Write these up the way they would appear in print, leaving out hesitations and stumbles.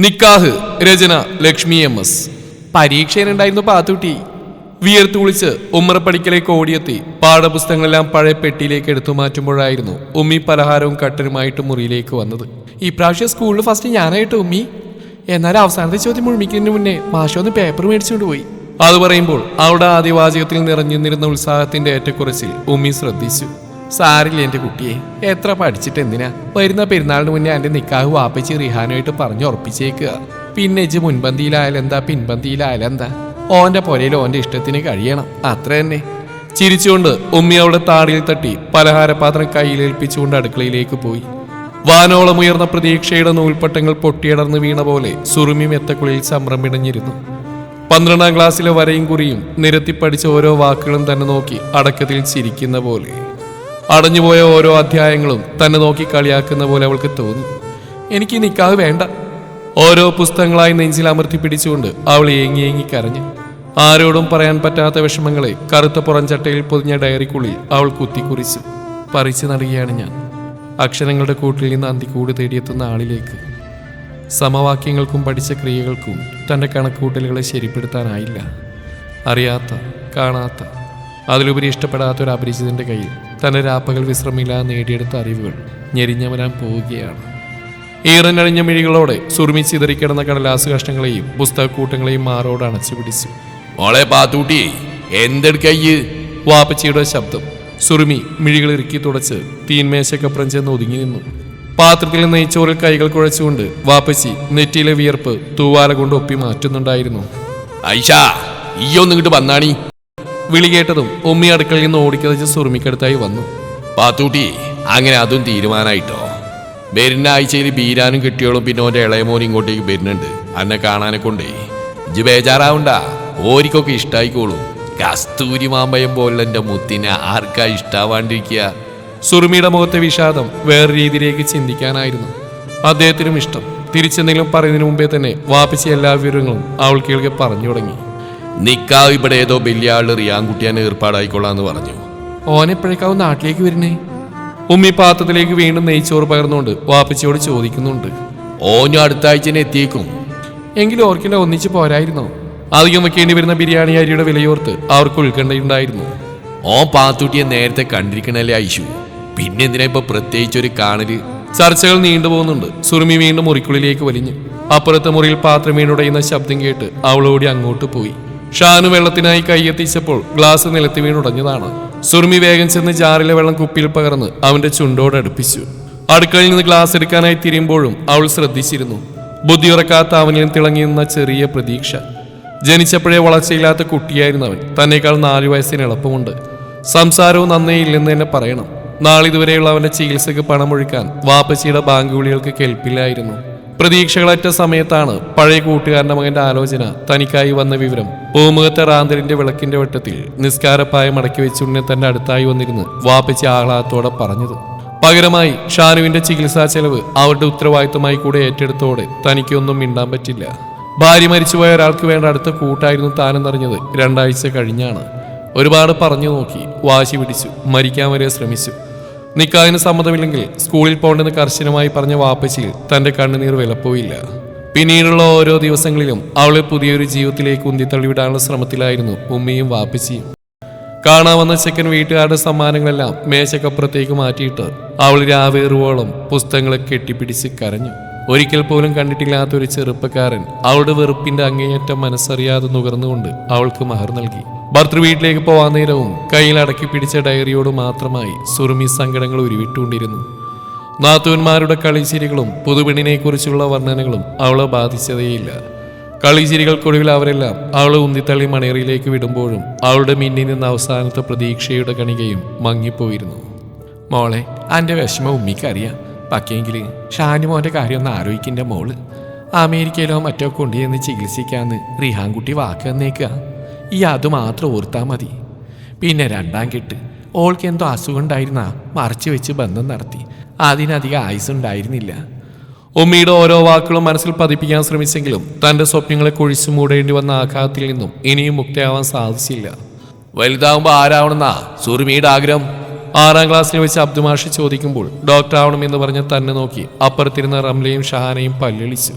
നിക്കാഹ് രചന ലക്ഷ്മി MS. പരീക്ഷയിലുണ്ടായിരുന്നു പാത്തുട്ടി. വിയർത്തു കുളിച്ച് ഉമ്മറപ്പടിക്കലേക്ക് ഓടിയെത്തി പാഠപുസ്തകങ്ങളെല്ലാം പഴയ പെട്ടിയിലേക്ക് എടുത്തു മാറ്റുമ്പോഴായിരുന്നു ഉമ്മി പലഹാരവും കട്ടനുമായിട്ട് മുറിയിലേക്ക് വന്നത്. ഇപ്രാവശ്യം സ്കൂളിൽ ഫസ്റ്റ് ഞാനായിട്ട് ഉമ്മി. എന്നാൽ അവസാനത്തെ ചോദ്യം മുഴുമിക്കുന്നതിന് മുന്നേ മാഷൊന്ന് പേപ്പർ മേടിച്ചുകൊണ്ട് പോയി. അത് പറയുമ്പോൾ അവളുടെ ആദ്യവാചകത്തിൽ നിറഞ്ഞിരുന്ന ഉത്സാഹത്തിന്റെ ഏറ്റക്കുറച്ചിൽ ഉമ്മി ശ്രദ്ധിച്ചു. സാരില്ല എന്റെ കുട്ടിയെ, എത്ര പഠിച്ചിട്ട് എന്തിനാ, വരുന്ന പെരുന്നാളിന് മുന്നേ എന്റെ നിക്കാഹ് വാപ്പച്ചി റിഹാനുമായിട്ട് പറഞ്ഞു ഉറപ്പിച്ചേക്കുക. പിന്നെ ഇജ്ജ് മുൻപന്തിയിലായാലെന്താ പിൻപന്തിയിലായാലെന്താ, ഓന്റെ പൊരയിൽ ഓന്റെ ഇഷ്ടത്തിന് കഴിയണം, അത്ര തന്നെ. ചിരിച്ചുകൊണ്ട് ഉമ്മി അവളുടെ താടിയിൽ തട്ടി പലഹാരപാത്രം കയ്യിലേൽപ്പിച്ചുകൊണ്ട് അടുക്കളയിലേക്ക് പോയി. വാനോളമുയർന്ന പ്രതീക്ഷയുടെ നൂൽപ്പട്ടങ്ങൾ പൊട്ടിയടർന്ന് വീണ പോലെ സുറുമി മെത്തക്കുള്ളിൽ സംഭ്രമിടഞ്ഞിരുന്നു. 12ാം ക്ലാസ്സിലെ വരയും കുറിയും നിരത്തി പഠിച്ച ഓരോ വാക്കുകളും തന്നെ നോക്കി അടക്കത്തിൽ ചിരിക്കുന്ന പോലെ, അടഞ്ഞുപോയ ഓരോ അധ്യായങ്ങളും തന്നെ നോക്കി കളിയാക്കുന്ന പോലെ അവൾക്ക് തോന്നി. എനിക്ക് നിക്കാഹ് വേണ്ട. ഓരോ പുസ്തകങ്ങളായി നെഞ്ചിൽ അമർത്തി പിടിച്ചുകൊണ്ട് അവൾ ഏങ്ങി കരഞ്ഞു. ആരോടും പറയാൻ പറ്റാത്ത വിഷമങ്ങളെ കറുത്ത പുറംചട്ടയിൽ പൊതിഞ്ഞ ഡയറിക്കുള്ളിൽ അവൾ കുത്തിക്കുറിച്ചു. പറിച്ചു നടുകയാണ് ഞാൻ അക്ഷരങ്ങളുടെ കൂട്ടിൽ നിന്ന് അന്തിക്കൂട് തേടിയെത്തുന്ന ആളിലേക്ക്. സമവാക്യങ്ങൾക്കും പഠിച്ച ക്രിയകൾക്കും തൻ്റെ കണക്കൂട്ടലുകളെ ശരിപ്പെടുത്താനായില്ല. അറിയാത്ത, കാണാത്ത, അതിലുപരി ഇഷ്ടപ്പെടാത്ത ഒരു അപരിചിതന്റെ കയ്യിൽ തന്റെ രാപ്പകൽ വിശ്രമില്ലാതെ നേടിയെടുത്ത അറിവുകൾ ഞെരിഞ്ഞവരാൻ പോവുകയാണ്. ഈറനഴിഞ്ഞ മിഴികളോടെ സുറുമി ചിതറിക്കിടന്ന കടലാസ് കഷ്ണങ്ങളെയും പുസ്തകക്കൂട്ടങ്ങളെയും മാറോട് അണച്ചു പിടിച്ചു. മോളെ പാത്തൂട്ടി, എന്തെടുക്കയ്യ്? വാപ്പച്ചിയുടെ ശബ്ദം. സുറുമി മിഴികൾ ഇറുക്കി തുടച്ച് തീന്മേശക്കപ്പുറം ചെന്ന് ഒതുങ്ങി നിന്നു. പാത്രത്തിൽ നെയ്ച്ചോറിൽ കൈകൾ കുഴച്ചുകൊണ്ട് വാപ്പച്ചി നെറ്റിയിലെ വിയർപ്പ് തൂവാല കൊണ്ട് ഒപ്പി മാറ്റുന്നുണ്ടായിരുന്നു. ഐഷ, ഈയൊന്നും ഇങ്ങോട്ട് വന്നാണി. വിളി കേട്ടതും ഉമ്മി അടുക്കളയിൽ നിന്ന് ഓടിക്കതച്ച് സുറുമിക്കടുത്തായി വന്നു. പാത്തൂട്ടി, അങ്ങനെ അതും തീരുമാനമായിട്ടോ? വരുന്ന ആഴ്ചയിൽ ബീരാനും കിട്ടിയോളും പിന്നെ ഓൻ്റെ ഇളയമോനും ഇങ്ങോട്ടേക്ക് വരുന്നുണ്ട് അന്നെ കാണാനെ കൊണ്ടേ. ഇജ്ജ് ബേജാറാവണ്ട, ഓരിക്കൊക്കെ ഇഷ്ടായിക്കോളും. കസ്തൂരി മാമ്പയം പോലുള്ള എൻ്റെ മുത്തിനെ ആർക്കാ ഇഷ്ടാവാണ്ടിരിക്കുക? സുറുമിയുടെ മുഖത്തെ വിഷാദം വേറെ രീതിയിലേക്ക് ചിന്തിക്കാനായിരുന്നു അദ്ദേഹത്തിനും ഇഷ്ടം. തിരിച്ചെന്തെങ്കിലും പറയുന്നതിന് മുമ്പേ തന്നെ വാപ്പിച്ച എല്ലാ വിവരങ്ങളും അവൾ കേൾക്കെ പറഞ്ഞു തുടങ്ങി. നിക്കാവ് ഇവിടെ ഏതോ വലിയ ആള് റിയാൻകുട്ടിയാൻ ഏർപ്പാടായിക്കൊള്ളാന്ന് പറഞ്ഞു. ഓനെപ്പോഴേക്കാവും നാട്ടിലേക്ക് വരുന്നേ? ഉമ്മി പാത്രത്തിലേക്ക് വീണ്ടും നെയ്ച്ചോറ് പകർന്നുകൊണ്ട് വാപ്പച്ചിയോട് ചോദിക്കുന്നുണ്ട്. ഓനും അടുത്ത ആഴ്ച എത്തിയേക്കും. എങ്കിലും ഓർക്കില്ല ഒന്നിച്ച് പോരായിരുന്നോ? അധികം വെക്കേണ്ടി വരുന്ന ബിരിയാണി അരിയുടെ വിലയോർത്ത് അവർക്ക് ഉത്കണ്ഠയുണ്ടായിരുന്നു. ഓൻ പാത്തൂട്ടിയെ നേരത്തെ കണ്ടിരിക്കണല്ലേ ഐഷു, പിന്നെ എന്തിനാ ഇപ്പൊ പ്രത്യേകിച്ചൊരു കാണല്? ചർച്ചകൾ നീണ്ടുപോകുന്നുണ്ട്. സുറുമി വീണ്ടും മുറിക്കുള്ളിലേക്ക് വലിഞ്ഞു. അപ്പുറത്തെ മുറിയിൽ പാത്രം വീണുടയുന്ന ശബ്ദം കേട്ട് അവളോടി അങ്ങോട്ട് പോയി. ഷാനു വെള്ളത്തിനായി കൈയെത്തിച്ചപ്പോൾ ഗ്ലാസ് നിലത്ത് വീണുടഞ്ഞതാണ്. സുറുമി വേഗം ചെന്ന് ജാറിലെ വെള്ളം കുപ്പിയിൽ പകർന്ന് അവന്റെ ചുണ്ടോട് അടുപ്പിച്ചു. അടുക്കളയിൽ നിന്ന് ഗ്ലാസ് എടുക്കാനായി തിരിയുമ്പോഴും അവൾ ശ്രദ്ധിച്ചിരുന്നു. ബുദ്ധിയുറക്കാത്ത അവനിലും തിളങ്ങി നിന്ന ചെറിയ പ്രതീക്ഷ. ജനിച്ചപ്പോഴേ വളർച്ചയില്ലാത്ത കുട്ടിയായിരുന്നു അവൻ. തന്നേക്കാൾ 4 വയസ്സിന് എളുപ്പമുണ്ട്. സംസാരവും നന്നേ ഇല്ലെന്ന് തന്നെ പറയണം. നാളിതുവരെയുള്ള അവന്റെ ചികിത്സക്ക് പണമൊഴുക്കാൻ വാപ്പച്ചിയുടെ ബാങ്ക് വിളികൾക്ക് കേൾപ്പില്ലായിരുന്നു. പ്രതീക്ഷകളറ്റ സമയത്താണ് പഴയ കൂട്ടുകാരന്റെ മകന്റെ ആലോചന തനിക്കായി വന്ന വിവരം പൂമുഖത്തെ റാന്തലിന്റെ വിളക്കിന്റെ വെട്ടത്തിൽ നിസ്കാരപ്പായ മടക്കി വെച്ചുടനെ തന്റെ അടുത്തായി വന്നിരുന്ന് വാപ്പച്ചി ആഹ്ലാദത്തോടെ പറഞ്ഞത്. പകരമായി ഷാനുവിന്റെ ചികിത്സാ ചെലവ് അവരുടെ ഉത്തരവാദിത്തമായി കൂടെ ഏറ്റെടുത്തോടെ തനിക്കൊന്നും മിണ്ടാൻ പറ്റില്ല. ഭാര്യ മരിച്ചുപോയ ഒരാൾക്ക് വേണ്ട അടുത്ത കൂട്ടായിരുന്നു താനെന്നറിഞ്ഞത് 2 ആഴ്ച കഴിഞ്ഞാണ്. ഒരുപാട് പറഞ്ഞു നോക്കി, വാശി പിടിച്ചു, മരിക്കാൻ വരെ ശ്രമിച്ചു. നിക്കാഹിന് സമ്മതമില്ലെങ്കിൽ സ്കൂളിൽ പോകേണ്ടെന്ന് കർശനമായി പറഞ്ഞ വാപ്പച്ചിയിൽ തന്റെ കണ്ണുനീർ വിലപ്പോയില്ല. പിന്നീടുള്ള ഓരോ ദിവസങ്ങളിലും അവളെ പുതിയൊരു ജീവിതത്തിലേക്ക് ഉന്തിത്തള്ളിവിടാനുള്ള ശ്രമത്തിലായിരുന്നു ഉമ്മയും വാപ്പച്ചിയും. കാണാമെന്ന ചെക്കൻ വീട്ടുകാരുടെ സമ്മാനങ്ങളെല്ലാം മേശക്കപ്പുറത്തേക്ക് മാറ്റിയിട്ട് അവൾ രാവേറുവോളം പുസ്തകങ്ങളെ കെട്ടിപ്പിടിച്ച് കരഞ്ഞു. ഒരിക്കൽ പോലും കണ്ടിട്ടില്ലാത്തൊരു ചെറുപ്പക്കാരൻ അവളുടെ വെറുപ്പിന്റെ അങ്ങേയറ്റം മനസ്സറിയാതെ നുകർന്നുകൊണ്ട് അവൾക്ക് മഹർ നൽകി. ഭർത്തൃ വീട്ടിലേക്ക് പോവാൻ നേരവും കയ്യിൽ അടക്കി പിടിച്ച ഡയറിയോട് മാത്രമായി സുറുമി സങ്കടങ്ങൾ ഉരുവിട്ടുകൊണ്ടിരുന്നു. നാത്തൂന്മാരുടെ കളിച്ചിരികളും പുതുപെണ്ണിനെ കുറിച്ചുള്ള വർണ്ണനകളും അവളെ ബാധിച്ചതേയില്ല. കളിച്ചിരികൾക്കൊടുവിൽ അവരെല്ലാം അവളെ ഉന്തിത്തള്ളി മണേറിയിലേക്ക് വിടുമ്പോഴും അവളുടെ മിന്നിൽ നിന്ന് അവസാനത്തെ പ്രതീക്ഷയുടെ കണികയും മങ്ങിപ്പോയിരുന്നു. മോളെ, എൻ്റെ വിഷമം ഉമ്മിക്കറിയാം. പക്കെങ്കിൽ ഷാനുമോൻ്റെ കാര്യം ഒന്ന് ആലോചിക്കിൻ്റെ മോള്. അമേരിക്കയിലോ മറ്റോ കൊണ്ടുചെന്ന് ചികിത്സിക്കാന്ന് റിഹാൻകുട്ടി വാക്ക് തന്നേക്കുക. ഈ അതുമാത്രം ഓർത്താൽ മതി. പിന്നെ 2ാം കെട്ട്, ഓൾക്ക് എന്തോ അസുഖം ഉണ്ടായിരുന്ന മറച്ചു വെച്ച് ബന്ധം നടത്തി. അതിനധികം ആയുസ്സുണ്ടായിരുന്നില്ല. ഉമ്മിയുടെ ഓരോ വാക്കുകളും മനസ്സിൽ പതിപ്പിക്കാൻ ശ്രമിച്ചെങ്കിലും തൻ്റെ സ്വപ്നങ്ങളെ കുഴിച്ചു മൂടേണ്ടി വന്ന ആഘാതത്തിൽ നിന്നും ഇനിയും മുക്തയാവാൻ സാധിച്ചില്ല. വലുതാവുമ്പോൾ ആരാവണമെന്നാ സുറുമിയുടെ ആഗ്രഹം? 6ാം ക്ലാസ്സിൽ വെച്ച് അബ്ദുമാഷ് ചോദിക്കുമ്പോൾ ഡോക്ടർ ആവണമെന്ന് പറഞ്ഞ് തന്നെ നോക്കി അപ്പുറത്തിരുന്ന റംലയും ഷഹാനയും പല്ലിളിച്ചു.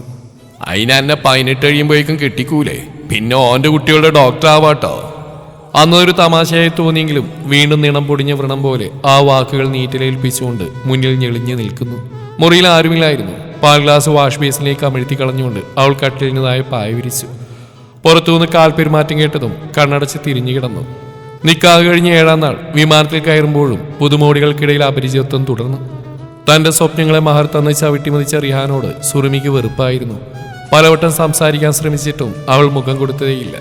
അതിനെന്നെ 18 കഴിയുമ്പോഴേക്കും കെട്ടിക്കൂലേ, പിന്നെ ഓന്റെ കുട്ടികളുടെ ഡോക്ടർ ആവാട്ടോ. അന്നൊരു തമാശയായി തോന്നിയെങ്കിലും വീണ്ടും നിണം പൊടിഞ്ഞ വ്രണം പോലെ ആ വാക്കുകൾ നീറ്റിലേൽപ്പിച്ചുകൊണ്ട് മുന്നിൽ ഞെളിഞ്ഞു നിൽക്കുന്നു. മുറിയിൽ ആരുമില്ലായിരുന്നു. പാൽ ഗ്ലാസ് വാഷ് ബേസിലേക്ക് അമഴ്ത്തി കളഞ്ഞുകൊണ്ട് അവൾ കട്ടിലിനതായ പായ വിരിച്ചു. പുറത്തുനിന്ന് കാൽപെരുമാറ്റം കേട്ടതും കണ്ണടച്ച് തിരിഞ്ഞു കിടന്നു. നിക്കാഹ് കഴിഞ്ഞ് 7-ാം നാൾ വിമാനത്തിൽ കയറുമ്പോഴും പുതുമോടികൾക്കിടയിൽ അപരിചിതത്വം തുടർന്നു. തന്റെ സ്വപ്നങ്ങളെ മഹർ തന്ന് ചവിട്ടിമതിച്ച റിഹാനോട് സുറുമിക്ക് വെറുപ്പായിരുന്നു. പലവട്ടം സംസാരിക്കാൻ ശ്രമിച്ചിട്ടും അവൾ മുഖം കൊടുത്തതേയില്ല.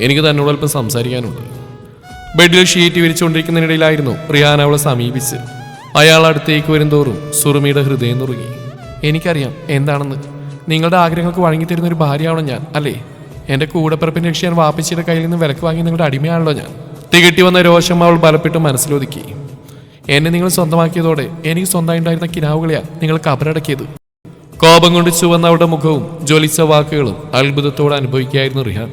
എനിക്ക് തന്നോട് അല്പം സംസാരിക്കാനുണ്ട്. ബെഡിൽ ഷീറ്റ് വിരിച്ചുകൊണ്ടിരിക്കുന്നതിനിടയിലായിരുന്നു റിഹാൻ അവളെ സമീപിച്ച്. അയാൾ അടുത്തേക്ക് വരുംതോറും സുറുമിയുടെ ഹൃദയം നുറുങ്ങി. എനിക്കറിയാം എന്താണെന്ന്. നിങ്ങളുടെ ആഗ്രഹങ്ങൾക്ക് വഴങ്ങിത്തരുന്ന ഒരു ഭാര്യയാണോ ഞാൻ, അല്ലേ? എന്റെ കൂടെപ്പിറപ്പിനെ രക്ഷിക്കാൻ വാപ്പച്ചിയുടെ കയ്യിൽ നിന്ന് വിലക്ക് വാങ്ങി നിങ്ങളുടെ അടിമയാണല്ലോ ഞാൻ. തികട്ടി വന്ന രോഷം അവൾ ബലപ്പെട്ട് മനസ്സിലൊതുക്കി. എന്നെ നിങ്ങൾ സ്വന്തമാക്കിയതോടെ എനിക്ക് സ്വന്തമായിട്ടുണ്ടായിരുന്ന കിനാവുകളെയാണ് നിങ്ങൾ കബറടക്കിയത്. കോപം കൊണ്ട് ചുവന്ന അവളുടെ മുഖവും ജ്വലിച്ച വാക്കുകളും അത്ഭുതത്തോടെ അനുഭവിക്കുകയായിരുന്നു റിഹാൻ.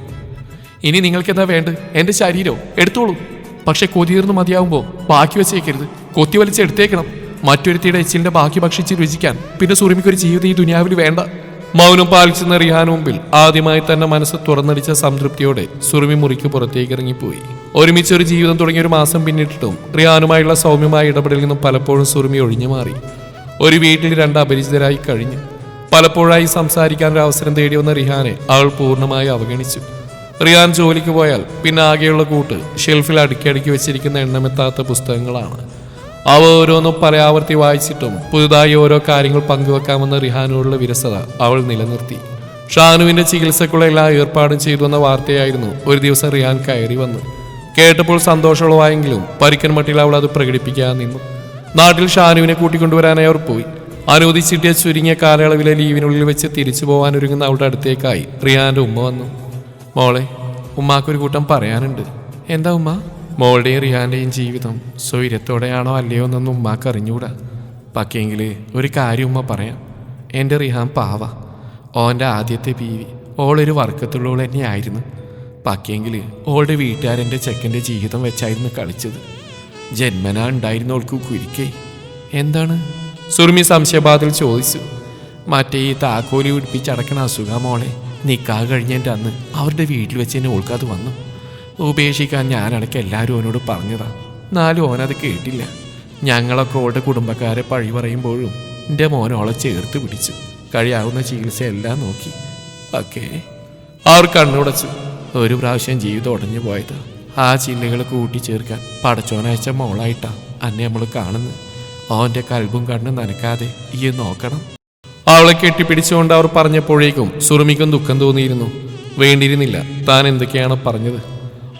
ഇനി നിങ്ങൾക്കെന്താ വേണ്ടത്? എന്റെ ശരീരവും എടുത്തോളൂ. പക്ഷെ കൊതിർന്ന് മതിയാവുമ്പോൾ ബാക്കി വെച്ചേക്കരുത്. കൊത്തി വലിച്ചെടുത്തേക്കണം. മറ്റൊരുത്തിയുടെ എച്ചിലിന്റെ ബാക്കി ഭക്ഷിച്ച് രുചിക്കാൻ പിന്നെ സുറുമിക്കൊരു ജീവിതം ഈ ദുനിയാവിൽ വേണ്ട. മൗനം പാലിച്ചെന്ന റിഹാന് മുമ്പിൽ ആദ്യമായി തന്നെ മനസ്സ് തുറന്നടിച്ച സംതൃപ്തിയോടെ സുറുമി മുറിക്ക് പുറത്തേക്ക് ഇറങ്ങിപ്പോയി. ഒരുമിച്ചൊരു ജീവിതം തുടങ്ങിയ 1 മാസം പിന്നിട്ടിട്ടും റിഹാനുമായുള്ള സൗമ്യമായ ഇടപെടലിൽ നിന്നും പലപ്പോഴും സുറുമി ഒഴിഞ്ഞു മാറി. ഒരു വീട്ടിൽ 2 അപരിചിതരായി കഴിഞ്ഞു. പലപ്പോഴായി സംസാരിക്കാനൊരു അവസരം തേടി വന്ന റിഹാനെ അവൾ പൂർണ്ണമായി അവഗണിച്ചു. റിഹാൻ ജോലിക്ക് പോയാൽ പിന്നെ ആകെയുള്ള കൂട്ട് ഷെൽഫിൽ അടുക്കി വെച്ചിരിക്കുന്ന എണ്ണമെത്താത്ത പുസ്തകങ്ങളാണ്. അവ ഓരോന്നും പല ആവർത്തി വായിച്ചിട്ടും പുതുതായി ഓരോ കാര്യങ്ങൾ പങ്കുവെക്കാമെന്ന റിഹാനോടുള്ള വിരസത അവൾ നിലനിർത്തി. ഷാനുവിന്റെ ചികിത്സക്കുള്ള എല്ലാ ഏർപ്പാടും ചെയ്തു വന്ന വാർത്തയായിരുന്നു ഒരു ദിവസം റിഹാൻ കയറി വന്നു. കേട്ടപ്പോൾ സന്തോഷമുള്ളവായെങ്കിലും പരിക്കൻ മട്ടിൽ അവൾ അത് പ്രകടിപ്പിക്കാൻ നിന്നു. നാട്ടിൽ ഷാനുവിനെ കൂട്ടിക്കൊണ്ടുവരാനായി അവർ പോയി. അനുവദിച്ചിട്ടിയ ചുരുങ്ങിയ കാലയളവിലെ ലീവിനുള്ളിൽ വെച്ച് തിരിച്ചു പോകാനൊരുങ്ങുന്ന അവളുടെ അടുത്തേക്കായി റിഹാന്റെ ഉമ്മ വന്നു. മോളെ, ഉമ്മാക്കൊരു കൂട്ടം പറയാനുണ്ട്. എന്താ ഉമ്മ? മോളുടെയും റിഹാന്റെയും ജീവിതം സ്വൈര്യത്തോടെയാണോ അല്ലയോ എന്നൊന്നും ഉമ്മാക്ക് അറിഞ്ഞൂടാ. പക്കെങ്കിൽ ഒരു കാര്യം ഉമ്മ പറയാം. എൻ്റെ റിഹാൻ പാവ. ഓൻ്റെ ആദ്യത്തെ ബീവി ഓളൊരു വർക്കത്തുള്ളവൾ തന്നെയായിരുന്നു. പക്കെങ്കിൽ ഓളുടെ വീട്ടുകാരെൻ്റെ ചെക്കൻ്റെ ജീവിതം വെച്ചായിരുന്നു കളിച്ചത്. ജന്മനാ ഉണ്ടായിരുന്ന ഓൾക്ക് കുരിക്കേ. എന്താണ്? സുറുമി സംശയബാധയിൽ ചോദിച്ചു. മറ്റേ ഈ താക്കോലി പിടിപ്പിച്ചടക്കണ അസുഖം മോളെ. നിക്കാഹ് കഴിഞ്ഞതിൻ്റെ അന്ന് അവരുടെ വീട്ടിൽ വെച്ച് തന്നെ ഓൾക്കത് വന്നു. ഉപേക്ഷിക്കാൻ ഞാനടക്കം എല്ലാവരും ഓനോട് പറഞ്ഞതാ. എന്നാലും ഓനത് കേട്ടില്ല. ഞങ്ങളൊക്കെ ഓളുടെ കുടുംബക്കാരെ പഴി പറയുമ്പോഴും എൻ്റെ മോനോളെ ചേർത്ത് പിടിച്ചു. കഴിയാവുന്ന ചികിത്സ എല്ലാം നോക്കി. ഓക്കെ, അവർ കണ്ണുടച്ചു. ഒരു പ്രാവശ്യം ജീവിതം ഉടഞ്ഞു പോയതാ. ആ ചിന്തകൾ കൂട്ടിച്ചേർക്കാൻ പടച്ചോനയച്ച മോളായിട്ടാ അന്നെ നമ്മൾ കാണുന്നു. ഓൻ്റെ കൽബും കണ്ണും നനക്കാതെ ഈ നോക്കണം. അവളെ കെട്ടിപ്പിടിച്ചുകൊണ്ട് അവർ പറഞ്ഞപ്പോഴേക്കും സുറുമിക്കും ദുഃഖം തോന്നിയിരുന്നു. വേണ്ടിയിരുന്നില്ല താൻ എന്തൊക്കെയാണ് പറഞ്ഞത്.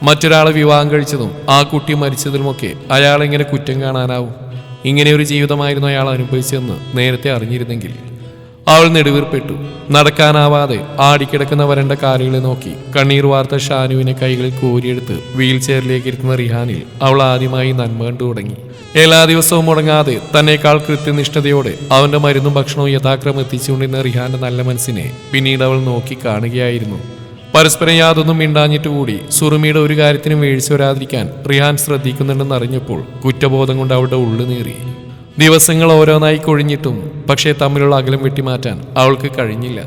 മറ്റൊരാളെ വിവാഹം കഴിച്ചതും ആ കുട്ടി മരിച്ചതിലുമൊക്കെ അയാളെങ്ങനെ കുറ്റം കാണാനാവും? ഇങ്ങനെയൊരു ജീവിതമായിരുന്നു അയാൾ അനുഭവിച്ചതെന്ന് നേരത്തെ അറിഞ്ഞിരുന്നെങ്കിൽ. അവൾ നെടുവീർപ്പെട്ടു. നടക്കാനാവാതെ ആടിക്കിടക്കുന്ന വരണ്ട കാലുകളെ നോക്കി കണ്ണീർ വാർത്ത ഷാനുവിനെ കൈകളിൽ കോരിയെടുത്ത് വീൽ ചെയറിലേക്ക് ഇരുത്തുന്ന റിഹാനിൽ അവൾ ആദ്യമായി നന്മ കണ്ടു തുടങ്ങി. എല്ലാ ദിവസവും മുടങ്ങാതെ തന്നേക്കാൾ കൃത്യനിഷ്ഠതയോടെ അവന്റെ മരുന്നും ഭക്ഷണവും യഥാക്രമം എത്തിച്ചുകൊണ്ടിരുന്ന റിഹാന്റെ നല്ല മനസ്സിനെ പിന്നീട് അവൾ നോക്കി കാണുകയായിരുന്നു. പരസ്പരം യാതൊന്നും മിണ്ടാഞ്ഞിട്ടുകൂടി സുറുമിയുടെ ഒരു കാര്യത്തിനും വീഴ്ച വരാതിരിക്കാൻ റിഹാൻ ശ്രദ്ധിക്കുന്നുണ്ടെന്ന് അറിഞ്ഞപ്പോൾ കുറ്റബോധം കൊണ്ട് അവളുടെ ഉള്ളു നീറി. ദിവസങ്ങൾ ഓരോന്നായി കൊഴിഞ്ഞിട്ടും പക്ഷേ തമ്മിലുള്ള അകലം വെട്ടിമാറ്റാൻ അവൾക്ക് കഴിഞ്ഞില്ല.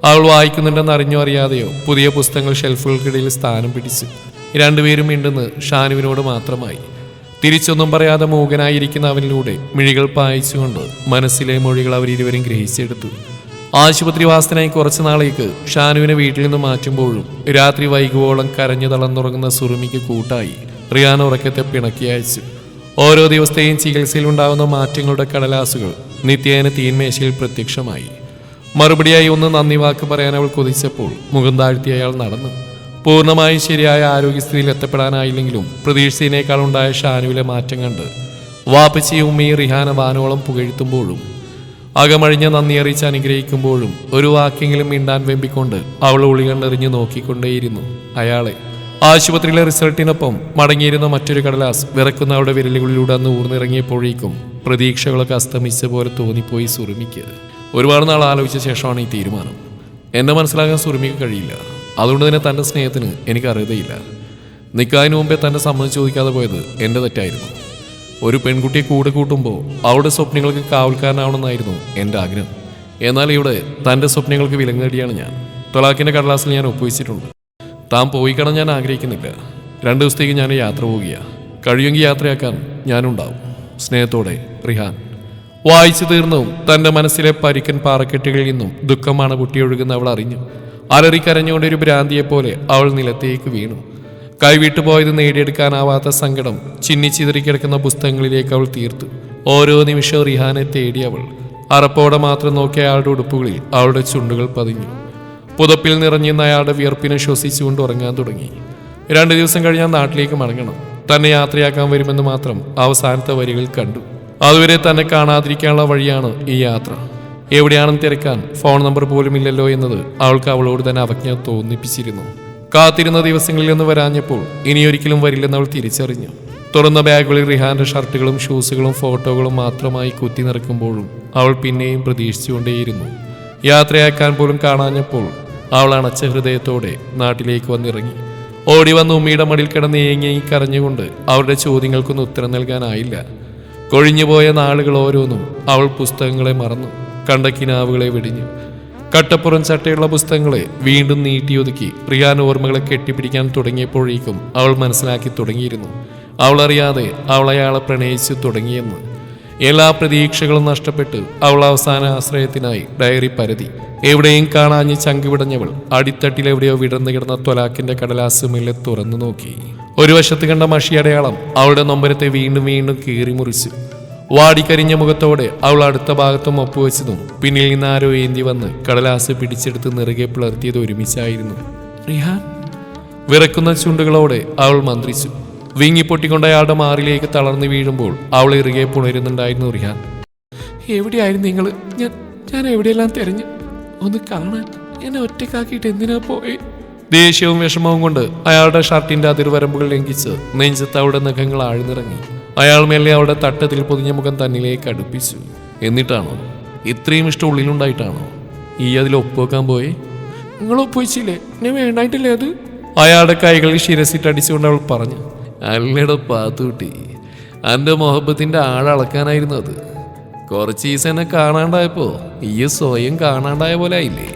അവൾ വായിക്കുന്നുണ്ടെന്ന് അറിഞ്ഞോ അറിയാതെയോ പുതിയ പുസ്തകങ്ങൾ ഷെൽഫുകൾക്കിടയിൽ സ്ഥാനം പിടിച്ചു. രണ്ടുപേരും മിണ്ടുന്ന് ഷാനുവിനോട് മാത്രമായി. തിരിച്ചൊന്നും പറയാതെ മൂകനായിരിക്കുന്ന അവനിലൂടെ മിഴികൾ പായിച്ചുകൊണ്ട് മനസ്സിലെ മൊഴികൾ അവരിരുവരും ഗ്രഹിച്ചെടുത്തു. ആശുപത്രിവാസത്തിനായി കുറച്ചു നാളേക്ക് ഷാനുവിനെ വീട്ടിൽ നിന്ന് മാറ്റുമ്പോഴും രാത്രി വൈകുവോളം കരഞ്ഞു തളർന്നുറങ്ങുന്ന സുറുമിക്ക് കൂട്ടായി റിയാൻ ഉറക്കത്തെ പിണക്കി അയച്ചു. ഓരോ ദിവസത്തെയും ചികിത്സയിലുണ്ടാകുന്ന മാറ്റങ്ങളുടെ കടലാസുകൾ നിത്യേന തീന്മേശയിൽ പ്രത്യക്ഷമായി. മറുപടിയായി ഒന്ന് നന്ദി വാക്ക് പറയാൻ അവൾ കൊതിച്ചപ്പോൾ മുഖം താഴ്ത്തി അയാൾ നടന്നു. പൂർണ്ണമായും ശരിയായ ആരോഗ്യസ്ഥിതിയിൽ എത്തപ്പെടാനായില്ലെങ്കിലും പ്രതീക്ഷിച്ചതിനേക്കാൾ ഉണ്ടായ ഷാനുവിലെ മാറ്റം കണ്ട് വാപ്പച്ചിയും ഉമ്മയും റിഹാന വാനോളം പുകഴ്ത്തുമ്പോഴും അകമഴിഞ്ഞ നന്ദി അറിയിച്ച് അനുഗ്രഹിക്കുമ്പോഴും ഒരു വാക്കെങ്കിലും മിണ്ടാൻ വെമ്പിക്കൊണ്ട് അവൾ ഉളി കണ്ടെറിഞ്ഞ് നോക്കിക്കൊണ്ടേയിരുന്നു അയാളെ. ആശുപത്രിയിലെ റിസൾട്ടിനൊപ്പം മടങ്ങിയിരുന്ന മറ്റൊരു കടലാസ് വിറക്കുന്ന അവളുടെ വിരലുകളിലൂടെ അന്ന് ഊർന്നിറങ്ങിയപ്പോഴേക്കും പ്രതീക്ഷകളൊക്കെ അസ്തമിച്ച പോലെ തോന്നിപ്പോയി സുറുമിക്ക്. ഒരുപാട് നാൾ ആലോചിച്ച ശേഷമാണ് ഈ തീരുമാനം. എന്നെ മനസ്സിലാക്കാൻ സുറുമിക്ക് കഴിയില്ല. അതുകൊണ്ട് തന്നെ തൻ്റെ സ്നേഹത്തിന് എനിക്ക് അറിയതയില്ല. നിക്കാഹിന് മുമ്പേ തന്നെ സമ്മതം ചോദിക്കാതെ പോയത് എൻ്റെ തെറ്റായിരുന്നു. ഒരു പെൺകുട്ടിയെ കൂടെ കൂട്ടുമ്പോൾ അവളുടെ സ്വപ്നങ്ങൾക്ക് കാവൽക്കാരനാവണമെന്നായിരുന്നു എൻ്റെ ആഗ്രഹം. എന്നാൽ ഇവിടെ തൻ്റെ സ്വപ്നങ്ങൾക്ക് വിലങ്ങേടിയാണ് ഞാൻ. തൊലാക്കിൻ്റെ കടലാസിൽ ഞാൻ ഒപ്പുവെച്ചിട്ടുണ്ട്. താൻ പോയി കാണാൻ ഞാൻ ആഗ്രഹിക്കുന്നില്ല. 2 ദിവസത്തേക്ക് ഞാൻ യാത്ര പോവുകയാണ്. കഴിയുമെങ്കിൽ യാത്രയാക്കാൻ ഞാനുണ്ടാവും. സ്നേഹത്തോടെ, റിഹാൻ. വായിച്ചു തീർന്നതും തൻ്റെ മനസ്സിലെ പരിക്കൻ പാറക്കെട്ടുകളിൽ നിന്നും ദുഃഖമാണ് പൊട്ടിയൊഴുകുന്ന അവൾ അറിഞ്ഞു. അലറിക്കരഞ്ഞുകൊണ്ടൊരു ഭ്രാന്തിയെപ്പോലെ അവൾ നിലത്തേക്ക് വീണു. കൈവിട്ടുപോയത് നേടിയെടുക്കാനാവാത്ത സങ്കടം ചിന്നിച്ചിതറിക്കിടക്കുന്ന പുസ്തകങ്ങളിലേക്ക് അവൾ തീർത്തു. ഓരോ നിമിഷവും റിഹാനെ തേടി അവൾ അറപ്പോടെ മാത്രം നോക്കിയ അയാളുടെ ഉടുപ്പുകളിൽ അവളുടെ ചുണ്ടുകൾ പതിഞ്ഞു. പുതപ്പിൽ നിറഞ്ഞിരുന്ന അയാളുടെ വിയർപ്പിനെ ശ്വസിച്ചുകൊണ്ട് ഉറങ്ങാൻ തുടങ്ങി. 2 ദിവസം കഴിഞ്ഞാൽ നാട്ടിലേക്ക് മടങ്ങണം. തന്നെ യാത്രയാക്കാൻ വരുമെന്ന് മാത്രം അവസാനത്തെ വരികൾ കണ്ടു. അതുവരെ തന്നെ കാണാതിരിക്കാനുള്ള വഴിയാണ് ഈ യാത്ര. എവിടെയാണെന്ന് തിരക്കാൻ ഫോൺ നമ്പർ പോലും ഇല്ലല്ലോ എന്നത് അവൾക്ക് അവളോട് തന്നെ അവജ്ഞ തോന്നിപ്പിച്ചിരുന്നു. കാത്തിരുന്ന ദിവസങ്ങളിൽ നിന്ന് വരാഞ്ഞപ്പോൾ ഇനിയൊരിക്കലും വരില്ലെന്ന് അവൾ തിരിച്ചറിഞ്ഞു. തുറന്ന ബാഗുകളിൽ റിഹാന്റെ ഷർട്ടുകളും ഷൂസുകളും ഫോട്ടോകളും മാത്രമായി കുത്തി നിറക്കുമ്പോഴും അവൾ പിന്നെയും പ്രതീക്ഷിച്ചുകൊണ്ടേയിരുന്നു. യാത്രയാക്കാൻ പോലും കാണാഞ്ഞപ്പോൾ അവൾ അണച്ച ഹൃദയത്തോടെ നാട്ടിലേക്ക് വന്നിറങ്ങി. ഓടി വന്ന് ഉമ്മിയുടെ മടിൽ കിടന്ന് ഏങ്ങി കരഞ്ഞുകൊണ്ട് അവരുടെ ചോദ്യങ്ങൾക്കൊന്നും ഉത്തരം നൽകാനായില്ല. കൊഴിഞ്ഞുപോയ നാളുകൾ ഓരോന്നും അവൾ പുസ്തകങ്ങളെ മറന്നു. കണ്ട കിനാവുകളെ വെടിഞ്ഞു. കട്ടപ്പുറം ചട്ടയുള്ള പുസ്തകങ്ങളെ വീണ്ടും നീട്ടിയൊതുക്കി റിഹാൻ ഓർമ്മകളെ കെട്ടിപ്പിടിക്കാൻ തുടങ്ങിയപ്പോഴേക്കും അവൾ മനസ്സിലാക്കി തുടങ്ങിയിരുന്നു. അവളറിയാതെ അവൾ അയാളെ പ്രണയിച്ചു തുടങ്ങിയെന്ന്. എല്ലാ പ്രതീക്ഷകളും നഷ്ടപ്പെട്ട് അവൾ അവസാന ആശ്രയത്തിനായി ഡയറി പരതി. എവിടെയും കാണാഞ്ഞ് ചങ്കുവിടഞ്ഞവൾ അടിത്തട്ടിലെവിടെയോ വിടർന്നു കിടന്ന ത്വലാക്കിന്റെ കടലാസ് മെല്ലെ തുറന്നു നോക്കി. ഒരു വശത്ത് കണ്ട മഷിയടയാളം അവളുടെ നൊമ്പരത്തെ വീണ്ടും വീണ്ടും കീറി മുറിച്ചു. വാടിക്കരിഞ്ഞ മുഖത്തോടെ അവൾ അടുത്ത ഭാഗത്തും ഒപ്പുവെച്ചതും പിന്നിൽ നിന്ന് ആരോ ഏന്തി വന്ന് കടലാസ് പിടിച്ചെടുത്ത് നിറുകെ പിളർത്തിയത് ഒരുമിച്ചായിരുന്നു. റിഹാൻ. വിറക്കുന്ന ചുണ്ടുകളോടെ അവൾ മന്ത്രിച്ചു. വിങ്ങിപ്പൊട്ടിക്കൊണ്ട് അയാളുടെ മാറിലേക്ക് തളർന്നു വീഴുമ്പോൾ അവൾ ഇറുകെ പുണരുന്നുണ്ടായിരുന്നു റിഹാൻ. എവിടെയായിരുന്നു നിങ്ങൾ? ഞാൻ എവിടെയെല്ലാം തിരഞ്ഞു ഒന്ന് കാണാൻ. എന്നെ ഒറ്റക്കാക്കിയിട്ട് എന്തിനാ പോയി? ദേഷ്യവും വിഷമവും കൊണ്ട് അയാളുടെ ഷർട്ടിന്റെ അതിർവരമ്പുകൾ ലംഘിച്ച് നെഞ്ചത്ത് അവളുടെ നഖങ്ങൾ ആഴ്ന്നിറങ്ങി. അയാൾ മേലെ അവളുടെ തട്ടത്തിൽ പൊതിഞ്ഞ മുഖം തന്നിലേക്ക് അടുപ്പിച്ചു. എന്നിട്ടാണോ? ഇത്രയും ഇഷ്ടം ഉള്ളിലുണ്ടായിട്ടാണോ ഈ അതിൽ ഒപ്പുവെക്കാൻ പോയി? നിങ്ങൾ ഒപ്പുവെച്ചില്ലേ? എന്നെ വേണ്ടായിട്ടില്ലേ അത്? അയാളുടെ കൈകളിൽ ശിരസിട്ടടിച്ചുകൊണ്ട് അവൾ പറഞ്ഞു. അല്ലട പാത്തൂട്ടി, എൻ്റെ മൊഹബത്തിന്റെ ആഴളക്കാനായിരുന്നു അത്. കുറച്ച് ദിവസം എന്നെ കാണാണ്ടായപ്പോ ഈ സ്വയം കാണാണ്ടായ പോലെ ആയില്ലേ?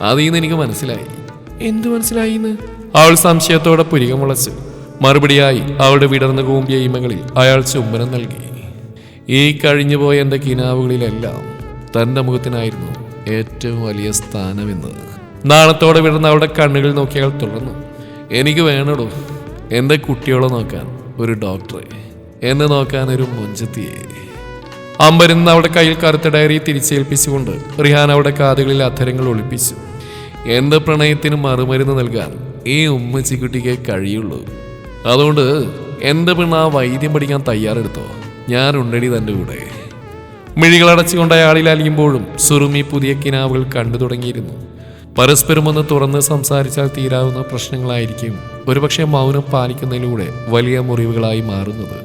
അതീന്ന് എനിക്ക് മനസ്സിലായി. എന്ത് മനസ്സിലായിന്ന്? അവൾ സംശയത്തോടെ പുരികം മുളച്ചു. മറുപടിയായി അവളുടെ വിടർന്നു കൂമ്പിയ ഇമകളിൽ അയാൾ ചുംബനം നൽകി. ഈ കഴിഞ്ഞുപോയ എൻ്റെ കിനാവുകളിലെല്ലാം തൻ്റെ മുഖത്തിനായിരുന്നു ഏറ്റവും വലിയ സ്ഥാനമെന്ന്. നാണത്തോടെ വിടർന്ന അവളുടെ കണ്ണുകൾ നോക്കി അയാൾ തുടർന്നു. എനിക്ക് വേണടോ എൻ്റെ കുട്ടിയോളെ നോക്കാൻ ഒരു ഡോക്ടറെ, എന്നെ നോക്കാൻ ഒരു മുഞ്ചത്തിയെ. അമ്പരുന്ന് അവളുടെ കയ്യിൽ കറുത്ത ഡയറി തിരിച്ചേൽപ്പിച്ചുകൊണ്ട് റിഹാൻ അവളുടെ കാതുകളിൽ അധരങ്ങൾ ഒളിപ്പിച്ചു. എൻ്റെ പ്രണയത്തിന് മറുമരുന്ന് നൽകാൻ ഈ ഉമ്മച്ചിക്കുട്ടിക്ക് കഴിയുള്ളൂ. അതുകൊണ്ട് എൻ്റെ പെണ്ണ് ആ വൈദ്യം പഠിക്കാൻ തയ്യാറെടുത്തോ. ഞാനുണ്ടടി തൻ്റെ കൂടെ. മിഴികളടച്ചുകൊണ്ട് അയാളിൽ അലിയുമ്പോഴും സുറുമി പുതിയ കിനാവുകൾ കണ്ടു തുടങ്ങിയിരുന്നു. പരസ്പരം ഒന്ന് തുറന്ന് സംസാരിച്ചാൽ തീരാവുന്ന പ്രശ്നങ്ങളായിരിക്കും ഒരുപക്ഷെ മൗനം പാലിക്കുന്നതിലൂടെ വലിയ മുറിവുകളായി മാറുന്നത്.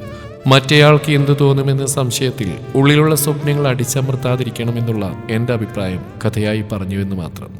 മറ്റേയാൾക്ക് എന്തു തോന്നുമെന്ന സംശയത്തിൽ ഉള്ളിലുള്ള സ്വപ്നങ്ങൾ അടിച്ചമർത്താതിരിക്കണമെന്നുള്ള എൻ്റെ അഭിപ്രായം കഥയായി പറഞ്ഞുവെന്ന് മാത്രം.